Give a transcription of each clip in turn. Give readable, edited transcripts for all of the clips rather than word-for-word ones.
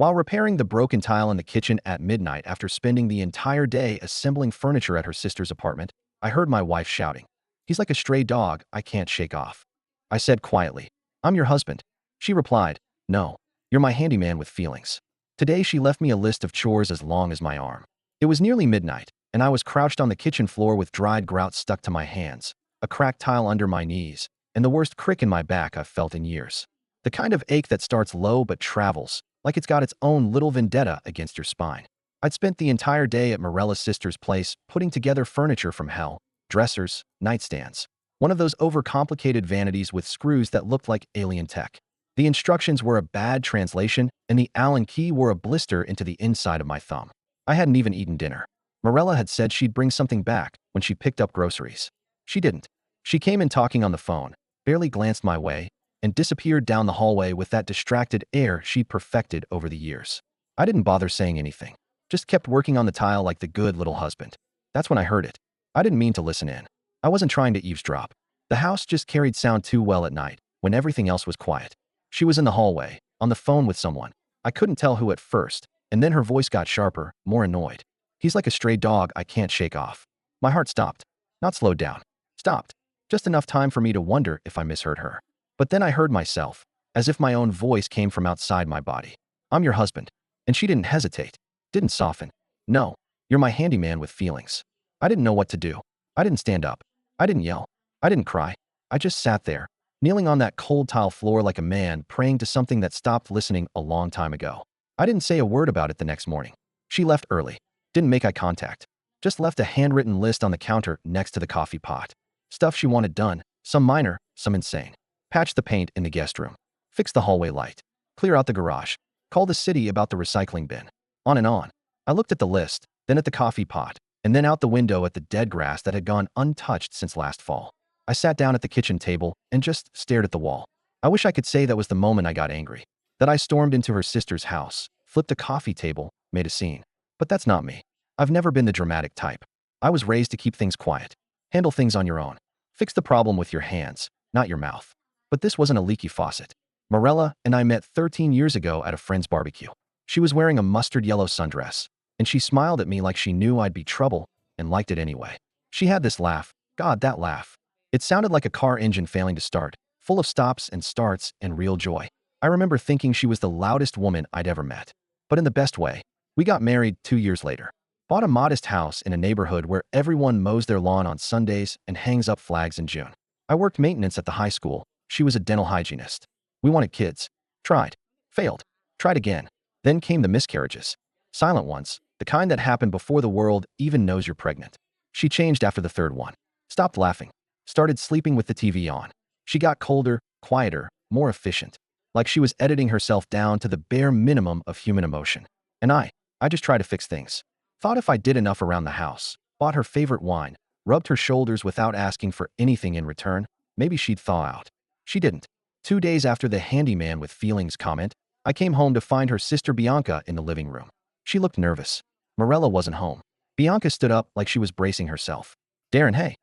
While repairing the broken tile in the kitchen at midnight after spending the entire day assembling furniture at her sister's apartment, I heard my wife shouting, "He's like a stray dog I can't shake off." I said quietly, "I'm your husband." She replied, "No, you're my handyman with feelings." Today she left me a list of chores as long as my arm. It was nearly midnight, and I was crouched on the kitchen floor with dried grout stuck to my hands, a cracked tile under my knees, and the worst crick in my back I've felt in years. The kind of ache that starts low but travels, like it's got its own little vendetta against your spine. I'd spent the entire day at Morella's sister's place putting together furniture from hell, dressers, nightstands. One of those overcomplicated vanities with screws that looked like alien tech. The instructions were a bad translation, and the Allen key wore a blister into the inside of my thumb. I hadn't even eaten dinner. Morella had said she'd bring something back when she picked up groceries. She didn't. She came in talking on the phone, barely glanced my way, and disappeared down the hallway with that distracted air she'd perfected over the years. I didn't bother saying anything, just kept working on the tile like the good little husband. That's when I heard it. I didn't mean to listen in. I wasn't trying to eavesdrop. The house just carried sound too well at night, when everything else was quiet. She was in the hallway, on the phone with someone. I couldn't tell who at first, and then her voice got sharper, more annoyed. "He's like a stray dog I can't shake off." My heart stopped. Not slowed down. Stopped. Just enough time for me to wonder if I misheard her. But then I heard myself, as if my own voice came from outside my body. "I'm your husband." And she didn't hesitate. Didn't soften. "No, you're my handyman with feelings." I didn't know what to do. I didn't stand up. I didn't yell. I didn't cry. I just sat there, kneeling on that cold tile floor like a man praying to something that stopped listening a long time ago. I didn't say a word about it the next morning. She left early. Didn't make eye contact. Just left a handwritten list on the counter next to the coffee pot. Stuff she wanted done, some minor, some insane. Patch the paint in the guest room. Fix the hallway light. Clear out the garage. Call the city about the recycling bin. On and on. I looked at the list, then at the coffee pot, and then out the window at the dead grass that had gone untouched since last fall. I sat down at the kitchen table and just stared at the wall. I wish I could say that was the moment I got angry. That I stormed into her sister's house, flipped a coffee table, made a scene. But that's not me. I've never been the dramatic type. I was raised to keep things quiet. Handle things on your own. Fix the problem with your hands, not your mouth. But this wasn't a leaky faucet. Morella and I met 13 years ago at a friend's barbecue. She was wearing a mustard yellow sundress, and she smiled at me like she knew I'd be trouble and liked it anyway. She had this laugh. God, that laugh. It sounded like a car engine failing to start, full of stops and starts and real joy. I remember thinking she was the loudest woman I'd ever met. But in the best way. We got married 2 years later. Bought a modest house in a neighborhood where everyone mows their lawn on Sundays and hangs up flags in June. I worked maintenance at the high school. She was a dental hygienist. We wanted kids. Tried. Failed. Tried again. Then came the miscarriages. Silent ones, the kind that happen before the world even knows you're pregnant. She changed after the third one. Stopped laughing. Started sleeping with the TV on. She got colder, quieter, more efficient. Like she was editing herself down to the bare minimum of human emotion. And I just tried to fix things. Thought if I did enough around the house, bought her favorite wine, rubbed her shoulders without asking for anything in return, maybe she'd thaw out. She didn't. 2 days after the handyman with feelings comment, I came home to find her sister Bianca in the living room. She looked nervous. Morella wasn't home. Bianca stood up like she was bracing herself. "Darren, hey.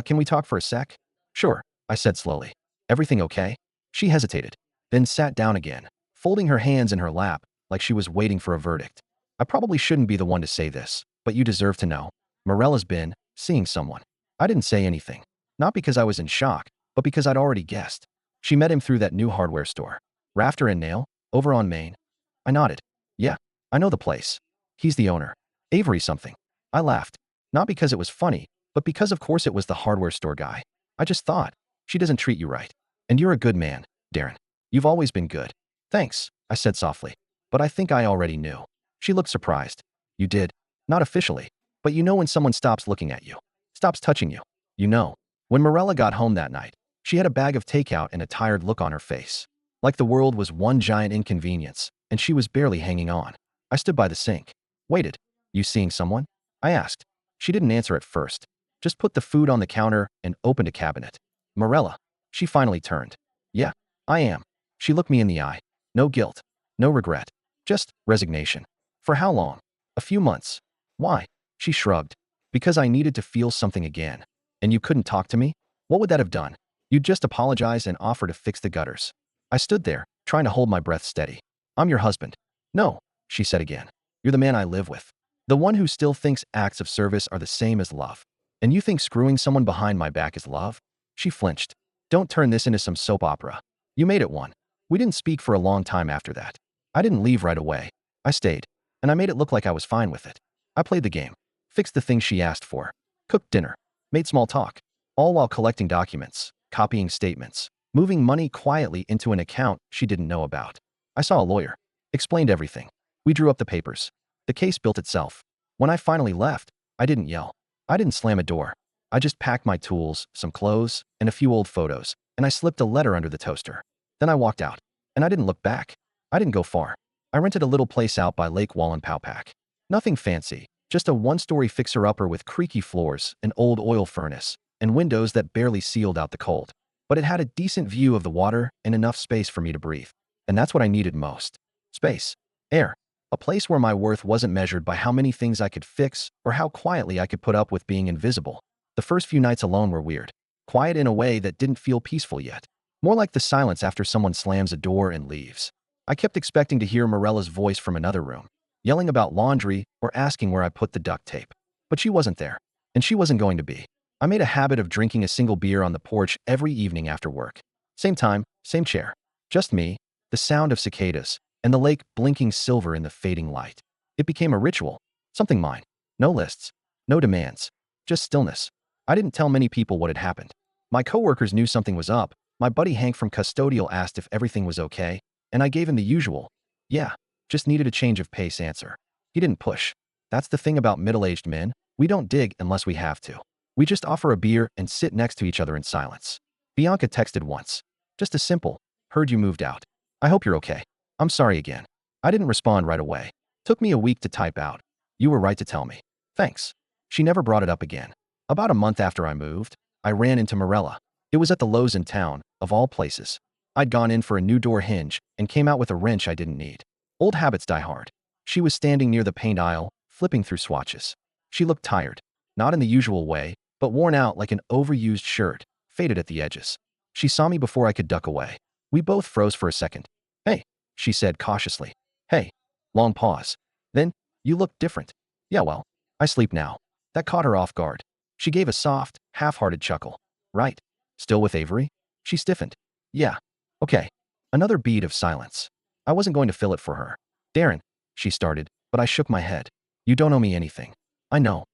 Can we talk for a sec?" "Sure," I said slowly. "Everything okay?" She hesitated, then sat down again, folding her hands in her lap like she was waiting for a verdict. "I probably shouldn't be the one to say this, but you deserve to know. Morella's been seeing someone." I didn't say anything, not because I was in shock, but because I'd already guessed. "She met him through that new hardware store. Rafter and Nail, over on Main." I nodded. "Yeah, I know the place. He's the owner. Avery something." I laughed, not because it was funny, but because of course it was the hardware store guy. I just thought, she doesn't treat you right. And you're a good man, Darren. You've always been good. "Thanks," I said softly. But I think I already knew. She looked surprised. "You did? Not officially. But you know when someone stops looking at you. Stops touching you. You know." When Morella got home that night, she had a bag of takeout and a tired look on her face. Like the world was one giant inconvenience, and she was barely hanging on. I stood by the sink. Waited. "You seeing someone?" I asked. She didn't answer at first. Just put the food on the counter and opened a cabinet. "Morella." She finally turned. "Yeah, I am." She looked me in the eye. No guilt. No regret. Just resignation. "For how long?" "A few months." "Why?" She shrugged. "Because I needed to feel something again." "And you couldn't talk to me?" "What would that have done?" "You'd just apologize and offer to fix the gutters." I stood there, trying to hold my breath steady. "I'm your husband. No, she said again. You're the man I live with. The one who still thinks acts of service are the same as love. And you think screwing someone behind my back is love? She flinched. Don't turn this into some soap opera. You made it one. We didn't speak for a long time after that. I didn't leave right away. I stayed. And I made it look like I was fine with it. I played the game. Fixed the things she asked for. Cooked dinner. Made small talk. All while collecting documents, copying statements, moving money quietly into an account she didn't know about. I saw a lawyer. Explained everything. We drew up the papers. The case built itself. When I finally left, I didn't yell. I didn't slam a door. I just packed my tools, some clothes, and a few old photos, and I slipped a letter under the toaster. Then I walked out, and I didn't look back. I didn't go far. I rented a little place out by Lake Wallenpaupack. Nothing fancy, just a one-story fixer-upper with creaky floors, an old oil furnace, and windows that barely sealed out the cold. But it had a decent view of the water and enough space for me to breathe. And that's what I needed most. Space. Air. A place where my worth wasn't measured by how many things I could fix or how quietly I could put up with being invisible. The first few nights alone were weird. Quiet in a way that didn't feel peaceful yet. More like the silence after someone slams a door and leaves. I kept expecting to hear Morella's voice from another room, yelling about laundry or asking where I put the duct tape. But she wasn't there, and she wasn't going to be. I made a habit of drinking a single beer on the porch every evening after work. Same time, same chair. Just me, the sound of cicadas, and the lake blinking silver in the fading light. It became a ritual, something mine. No lists, no demands, just stillness. I didn't tell many people what had happened. My coworkers knew something was up. My buddy Hank from custodial asked if everything was okay, and I gave him the usual, yeah, just needed a change of pace answer. He didn't push. That's the thing about middle-aged men. We don't dig unless we have to. We just offer a beer and sit next to each other in silence. Bianca texted once. Just a simple, heard you moved out. I hope you're okay. I'm sorry again. I didn't respond right away. Took me a week to type out. You were right to tell me. Thanks. She never brought it up again. About a month after I moved, I ran into Morella. It was at the Lowe's in town, of all places. I'd gone in for a new door hinge and came out with a wrench I didn't need. Old habits die hard. She was standing near the paint aisle, flipping through swatches. She looked tired. Not in the usual way, but worn out like an overused shirt, faded at the edges. She saw me before I could duck away. We both froze for a second. Hey, she said cautiously. Hey. Long pause. Then, you look different. Yeah, well, I sleep now. That caught her off guard. She gave a soft, half-hearted chuckle. Right. Still with Avery? She stiffened. Yeah. Okay. Another beat of silence. I wasn't going to fill it for her. Darren, she started, but I shook my head. You don't owe me anything. I know.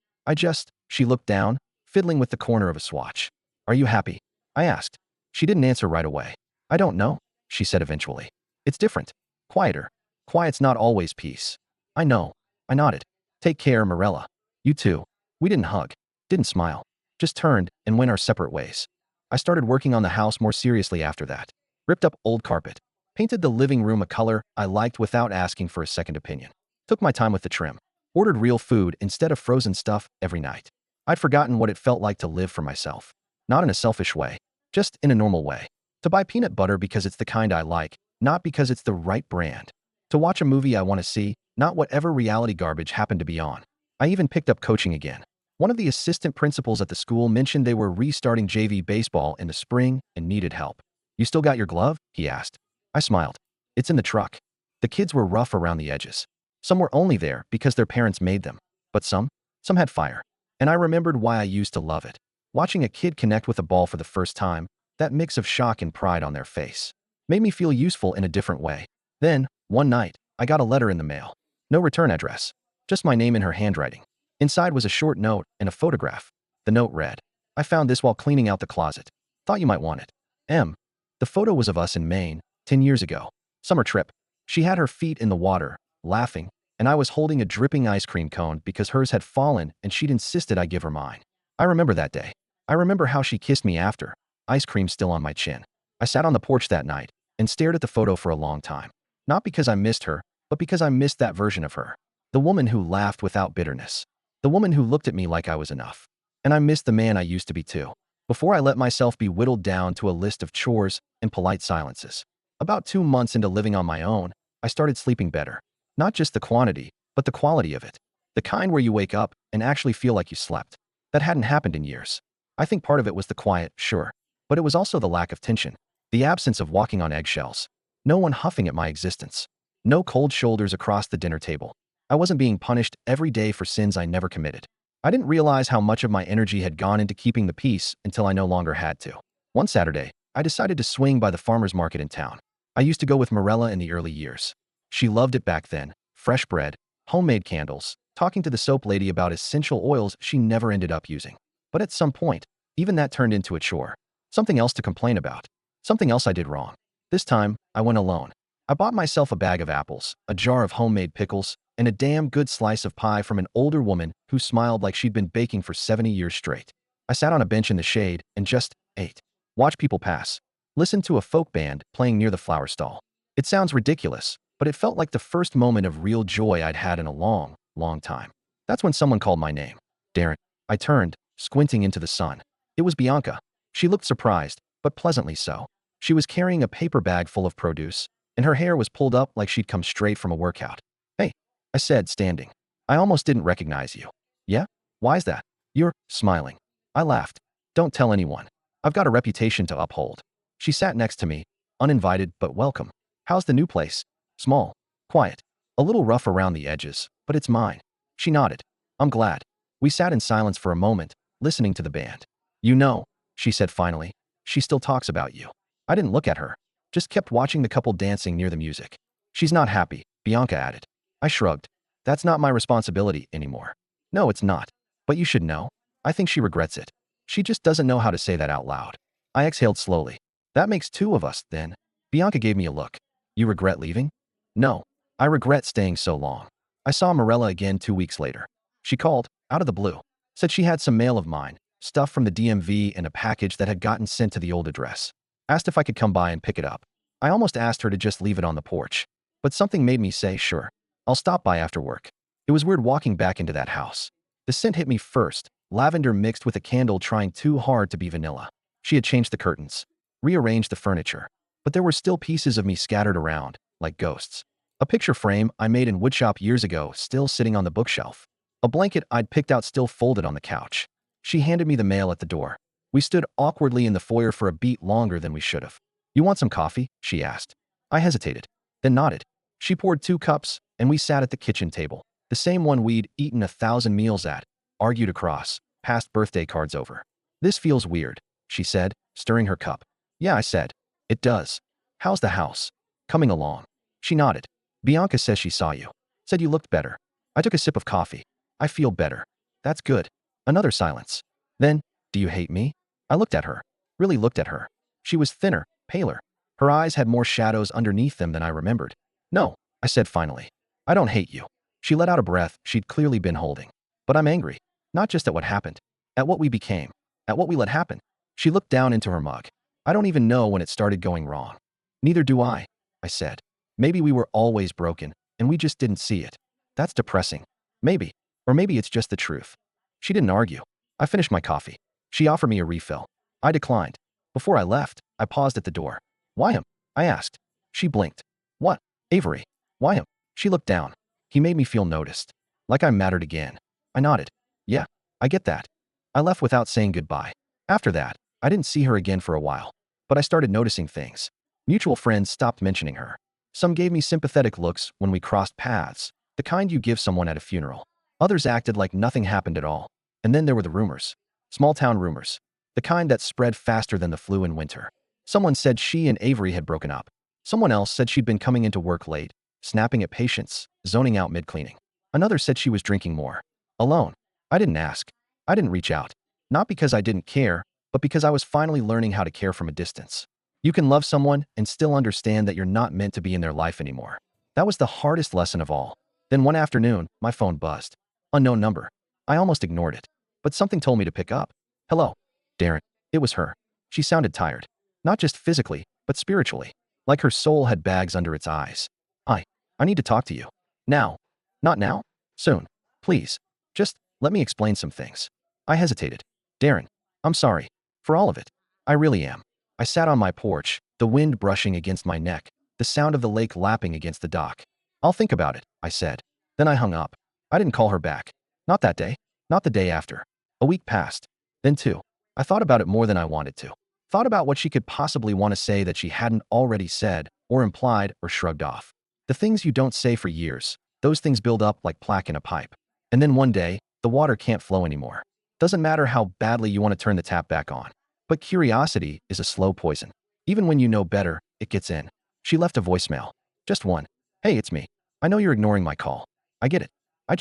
She looked down, fiddling with the corner of a swatch. Are you happy? I asked. She didn't answer right away. I don't know, she said eventually. It's different. Quieter. Quiet's not always peace. I know. I nodded. Take care, Morella. You too. We didn't hug. Didn't smile. Just turned and went our separate ways. I started working on the house more seriously after that. Ripped up old carpet. Painted the living room a color I liked without asking for a second opinion. Took my time with the trim. Ordered real food instead of frozen stuff every night. I'd forgotten what it felt like to live for myself. Not in a selfish way. Just in a normal way. To buy peanut butter because it's the kind I like, not because it's the right brand. To watch a movie I want to see, not whatever reality garbage happened to be on. I even picked up coaching again. One of the assistant principals at the school mentioned they were restarting JV baseball in the spring and needed help. You still got your glove? He asked. I smiled. It's in the truck. The kids were rough around the edges. Some were only there because their parents made them. But some had fire. And I remembered why I used to love it. Watching a kid connect with a ball for the first time, that mix of shock and pride on their face, made me feel useful in a different way. Then, one night, I got a letter in the mail. No return address. Just my name in her handwriting. Inside was a short note and a photograph. The note read, I found this while cleaning out the closet. Thought you might want it. M. The photo was of us in Maine, 10 years ago. Summer trip. She had her feet in the water, laughing, and I was holding a dripping ice cream cone because hers had fallen and she'd insisted I give her mine. I remember that day. I remember how she kissed me after, ice cream still on my chin. I sat on the porch that night and stared at the photo for a long time. Not because I missed her, but because I missed that version of her. The woman who laughed without bitterness. The woman who looked at me like I was enough. And I missed the man I used to be too. Before I let myself be whittled down to a list of chores and polite silences. About 2 months into living on my own, I started sleeping better. Not just the quantity, but the quality of it. The kind where you wake up and actually feel like you slept. That hadn't happened in years. I think part of it was the quiet, sure. But it was also the lack of tension. The absence of walking on eggshells. No one huffing at my existence. No cold shoulders across the dinner table. I wasn't being punished every day for sins I never committed. I didn't realize how much of my energy had gone into keeping the peace until I no longer had to. One Saturday, I decided to swing by the farmer's market in town. I used to go with Morella in the early years. She loved it back then. Fresh bread, homemade candles, talking to the soap lady about essential oils she never ended up using. But at some point, even that turned into a chore. Something else to complain about. Something else I did wrong. This time, I went alone. I bought myself a bag of apples, a jar of homemade pickles, and a damn good slice of pie from an older woman who smiled like she'd been baking for 70 years straight. I sat on a bench in the shade and just ate. Watched people pass. Listened to a folk band playing near the flower stall. It sounds ridiculous, but it felt like the first moment of real joy I'd had in a long, long time. That's when someone called my name. Darren. I turned, squinting into the sun. It was Bianca. She looked surprised, but pleasantly so. She was carrying a paper bag full of produce, and her hair was pulled up like she'd come straight from a workout. Hey, I said, standing. I almost didn't recognize you. Yeah? Why's that? You're smiling. I laughed. Don't tell anyone. I've got a reputation to uphold. She sat next to me, uninvited but welcome. How's the new place? Small. Quiet. A little rough around the edges, but it's mine. She nodded. I'm glad. We sat in silence for a moment, listening to the band. You know, she said finally, she still talks about you. I didn't look at her. Just kept watching the couple dancing near the music. She's not happy, Bianca added. I shrugged. That's not my responsibility anymore. No, it's not. But you should know. I think she regrets it. She just doesn't know how to say that out loud. I exhaled slowly. That makes two of us, then. Bianca gave me a look. You regret leaving? No. I regret staying so long. I saw Morella again 2 weeks later. She called, out of the blue. Said she had some mail of mine, stuff from the DMV and a package that had gotten sent to the old address. Asked if I could come by and pick it up. I almost asked her to just leave it on the porch. But something made me say, sure. I'll stop by after work. It was weird walking back into that house. The scent hit me first, lavender mixed with a candle trying too hard to be vanilla. She had changed the curtains, rearranged the furniture, but there were still pieces of me scattered around, like ghosts. A picture frame I made in woodshop years ago still sitting on the bookshelf. A blanket I'd picked out still folded on the couch. She handed me the mail at the door. We stood awkwardly in the foyer for a beat longer than we should have. You want some coffee? She asked. I hesitated, then nodded. She poured 2 cups, and we sat at the kitchen table, the same one we'd eaten 1,000 meals at, argued across, passed birthday cards over. This feels weird, she said, stirring her cup. Yeah, I said. It does. How's the house? Coming along. She nodded. Bianca says she saw you. Said you looked better. I took a sip of coffee. I feel better. That's good. Another silence. Then, do you hate me? I looked at her. Really looked at her. She was thinner, paler. Her eyes had more shadows underneath them than I remembered. No, I said finally. I don't hate you. She let out a breath she'd clearly been holding. But I'm angry. Not just at what happened. At what we became. At what we let happen. She looked down into her mug. I don't even know when it started going wrong. Neither do I said. Maybe we were always broken, and we just didn't see it. That's depressing. Maybe. Or maybe it's just the truth. She didn't argue. I finished my coffee. She offered me a refill. I declined. Before I left, I paused at the door. Why him? I asked. She blinked. What? Avery. Why him? She looked down. He made me feel noticed. Like I mattered again. I nodded. Yeah, I get that. I left without saying goodbye. After that, I didn't see her again for a while. But I started noticing things. Mutual friends stopped mentioning her. Some gave me sympathetic looks when we crossed paths, the kind you give someone at a funeral. Others acted like nothing happened at all. And then there were the rumors. Small-town rumors. The kind that spread faster than the flu in winter. Someone said she and Avery had broken up. Someone else said she'd been coming into work late, snapping at patients, zoning out mid-cleaning. Another said she was drinking more. Alone. I didn't ask. I didn't reach out. Not because I didn't care, but because I was finally learning how to care from a distance. You can love someone and still understand that you're not meant to be in their life anymore. That was the hardest lesson of all. Then one afternoon, my phone buzzed. Unknown number. I almost ignored it. But something told me to pick up. Hello. Darren. It was her. She sounded tired. Not just physically, but spiritually. Like her soul had bags under its eyes. I need to talk to you. Now. Not now? Soon. Please. Just let me explain some things. I hesitated. Darren. I'm sorry. For all of it. I really am. I sat on my porch, the wind brushing against my neck, the sound of the lake lapping against the dock. I'll think about it, I said. Then I hung up. I didn't call her back. Not that day. Not the day after. A week passed. Then 2. I thought about it more than I wanted to. Thought about what she could possibly want to say that she hadn't already said, or implied, or shrugged off. The things you don't say for years, those things build up like plaque in a pipe. And then one day, the water can't flow anymore. Doesn't matter how badly you want to turn the tap back on. But curiosity is a slow poison. Even when you know better, it gets in. She left a voicemail. Just one. Hey, it's me. I know you're ignoring my call. I get it. I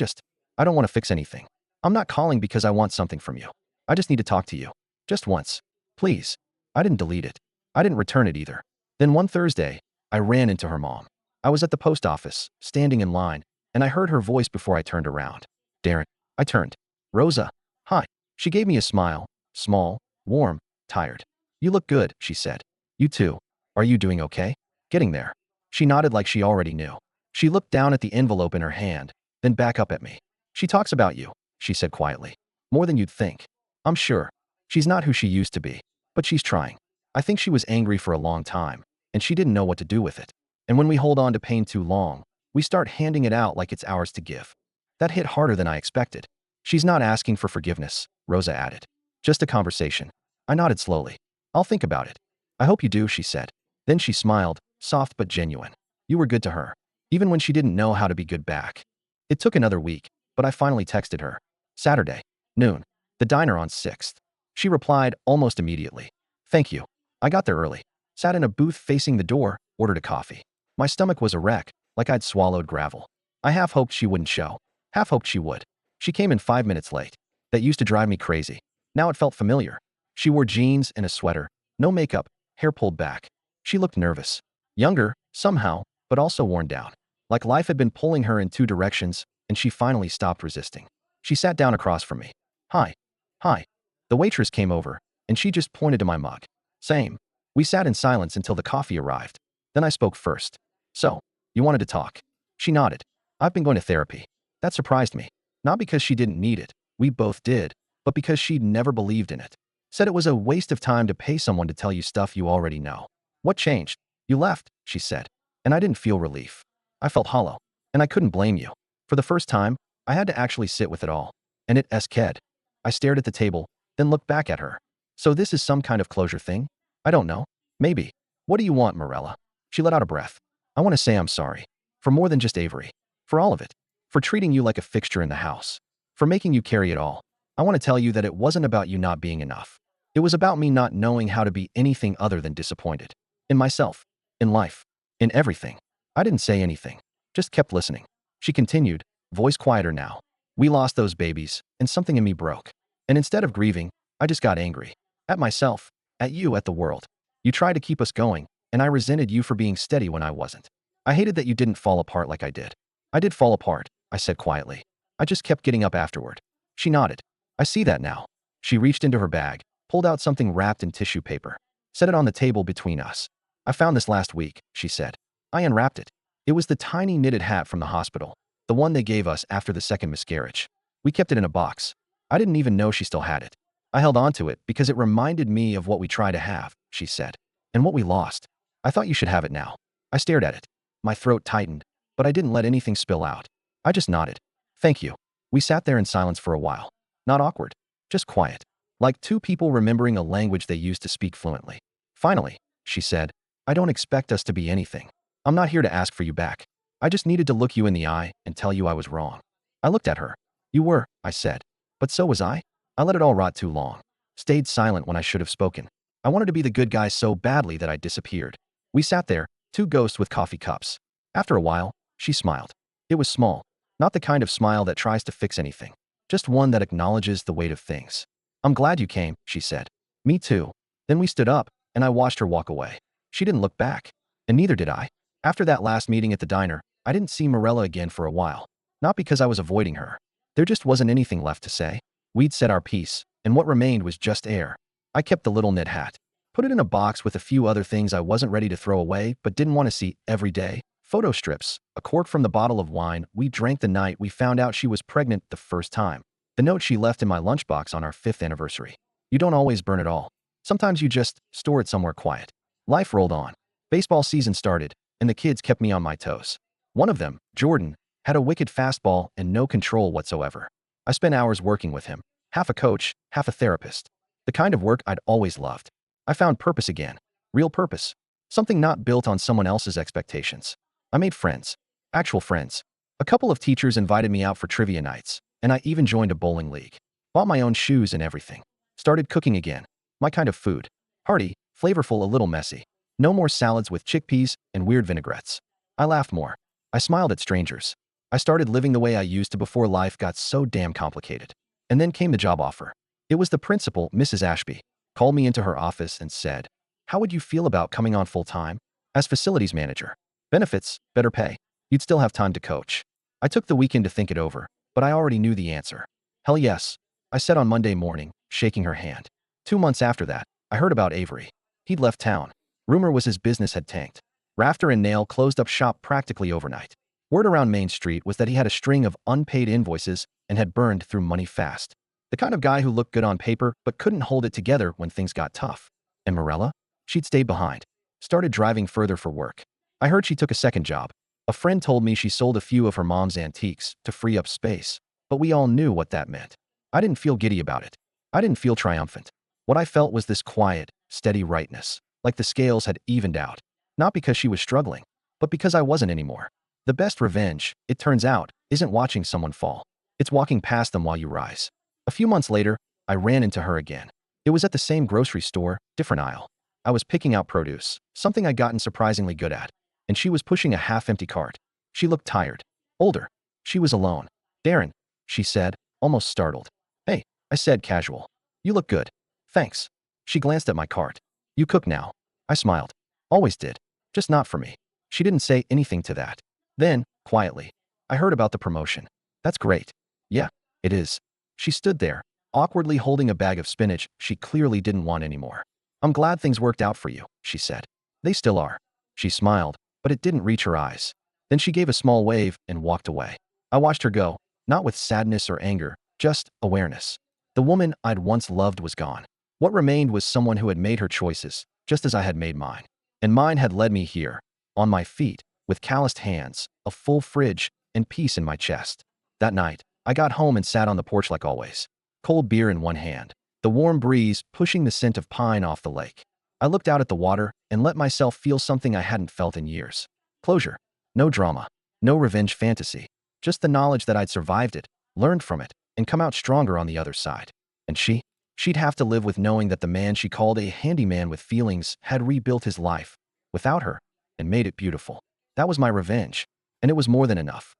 don't want to fix anything. I'm not calling because I want something from you. I just need to talk to you. Just once. Please. I didn't delete it. I didn't return it either. Then one Thursday, I ran into her mom. I was at the post office, standing in line, and I heard her voice before I turned around. Darren. I turned. Rosa. Hi. She gave me a smile. Small, warm, tired. You look good, she said. You too. Are you doing okay? Getting there. She nodded like she already knew. She looked down at the envelope in her hand, then back up at me. She talks about you, she said quietly. More than you'd think. I'm sure. She's not who she used to be, but she's trying. I think she was angry for a long time, and she didn't know what to do with it. And when we hold on to pain too long, we start handing it out like it's ours to give. That hit harder than I expected. She's not asking for forgiveness, Rosa added. Just a conversation. I nodded slowly. I'll think about it. I hope you do, she said. Then she smiled, soft but genuine. You were good to her, even when she didn't know how to be good back. It took another week, but I finally texted her. Saturday, noon, the diner on 6th. She replied almost immediately. Thank you. I got there early. Sat in a booth facing the door, ordered a coffee. My stomach was a wreck, like I'd swallowed gravel. I half hoped she wouldn't show. Half hoped she would. She came in 5 minutes late. That used to drive me crazy. Now it felt familiar. She wore jeans and a sweater, no makeup, hair pulled back. She looked nervous. Younger, somehow, but also worn down. Like life had been pulling her in two directions, and she finally stopped resisting. She sat down across from me. Hi. Hi. The waitress came over, and she just pointed to my mug. Same. We sat in silence until the coffee arrived. Then I spoke first. So, you wanted to talk? She nodded. I've been going to therapy. That surprised me. Not because she didn't need it. We both did. But because she'd never believed in it. Said it was a waste of time to pay someone to tell you stuff you already know. What changed? You left, she said. And I didn't feel relief. I felt hollow. And I couldn't blame you. For the first time, I had to actually sit with it all. And it sked. I stared at the table, then looked back at her. So this is some kind of closure thing? I don't know. Maybe. What do you want, Morella? She let out a breath. I want to say I'm sorry. For more than just Avery. For all of it. For treating you like a fixture in the house. For making you carry it all. I want to tell you that it wasn't about you not being enough. It was about me not knowing how to be anything other than disappointed. In myself. In life. In everything. I didn't say anything. Just kept listening. She continued, voice quieter now. We lost those babies, and something in me broke. And instead of grieving, I just got angry. At myself. At you, at the world. You tried to keep us going, and I resented you for being steady when I wasn't. I hated that you didn't fall apart like I did. I did fall apart, I said quietly. I just kept getting up afterward. She nodded. I see that now. She reached into her bag, pulled out something wrapped in tissue paper. Set it on the table between us. I found this last week, she said. I unwrapped it. It was the tiny knitted hat from the hospital. The one they gave us after the second miscarriage. We kept it in a box. I didn't even know she still had it. I held on to it because it reminded me of what we try to have, she said. And what we lost. I thought you should have it now. I stared at it. My throat tightened, but I didn't let anything spill out. I just nodded. Thank you. We sat there in silence for a while. Not awkward. Just quiet. Like two people remembering a language they used to speak fluently. Finally, she said, I don't expect us to be anything. I'm not here to ask for you back. I just needed to look you in the eye and tell you I was wrong. I looked at her. You were, I said. But so was I. I let it all rot too long. Stayed silent when I should have spoken. I wanted to be the good guy so badly that I disappeared. We sat there, two ghosts with coffee cups. After a while, she smiled. It was small. Not the kind of smile that tries to fix anything. Just one that acknowledges the weight of things. I'm glad you came, she said. Me too. Then we stood up, and I watched her walk away. She didn't look back. And neither did I. After that last meeting at the diner, I didn't see Morella again for a while. Not because I was avoiding her. There just wasn't anything left to say. We'd said our piece, and what remained was just air. I kept the little knit hat. Put it in a box with a few other things I wasn't ready to throw away but didn't want to see every day. Photo strips, a cork from the bottle of wine we drank the night we found out she was pregnant the first time. The note she left in my lunchbox on our 5th anniversary. You don't always burn it all. Sometimes you just store it somewhere quiet. Life rolled on. Baseball season started, and the kids kept me on my toes. One of them, Jordan, had a wicked fastball and no control whatsoever. I spent hours working with him, half a coach, half a therapist. The kind of work I'd always loved. I found purpose again. Real purpose. Something not built on someone else's expectations. I made friends. Actual friends. A couple of teachers invited me out for trivia nights, and I even joined a bowling league. Bought my own shoes and everything. Started cooking again. My kind of food. Hearty, flavorful, a little messy. No more salads with chickpeas and weird vinaigrettes. I laughed more. I smiled at strangers. I started living the way I used to before life got so damn complicated. And then came the job offer. It was the principal, Mrs. Ashby, called me into her office and said, "How would you feel about coming on full-time? As facilities manager. Benefits, better pay. You'd still have time to coach." I took the weekend to think it over, but I already knew the answer. "Hell yes," I said on Monday morning, shaking her hand. 2 months after that, I heard about Avery. He'd left town. Rumor was his business had tanked. Rafter and Nail closed up shop practically overnight. Word around Main Street was that he had a string of unpaid invoices and had burned through money fast. The kind of guy who looked good on paper but couldn't hold it together when things got tough. And Morella? She'd stayed behind. Started driving further for work. I heard she took a second job. A friend told me she sold a few of her mom's antiques to free up space, but we all knew what that meant. I didn't feel giddy about it. I didn't feel triumphant. What I felt was this quiet, steady rightness, like the scales had evened out. Not because she was struggling, but because I wasn't anymore. The best revenge, it turns out, isn't watching someone fall. It's walking past them while you rise. A few months later, I ran into her again. It was at the same grocery store, different aisle. I was picking out produce, something I'd gotten surprisingly good at, and she was pushing a half-empty cart. She looked tired. Older. She was alone. "Darren," she said, almost startled. "Hey," I said casual. "You look good." "Thanks." She glanced at my cart. "You cook now." I smiled. "Always did. Just not for me." She didn't say anything to that. Then, quietly, "I heard about the promotion." "That's great." "Yeah, it is." She stood there, awkwardly holding a bag of spinach she clearly didn't want anymore. "I'm glad things worked out for you," she said. "They still are." She smiled, but it didn't reach her eyes. Then she gave a small wave and walked away. I watched her go, not with sadness or anger, just awareness. The woman I'd once loved was gone. What remained was someone who had made her choices, just as I had made mine. And mine had led me here, on my feet, with calloused hands, a full fridge, and peace in my chest. That night, I got home and sat on the porch like always. Cold beer in one hand, the warm breeze pushing the scent of pine off the lake. I looked out at the water and let myself feel something I hadn't felt in years. Closure. No drama. No revenge fantasy. Just the knowledge that I'd survived it, learned from it, and come out stronger on the other side. And she'd have to live with knowing that the man she called a handyman with feelings had rebuilt his life, without her, and made it beautiful. That was my revenge. And it was more than enough.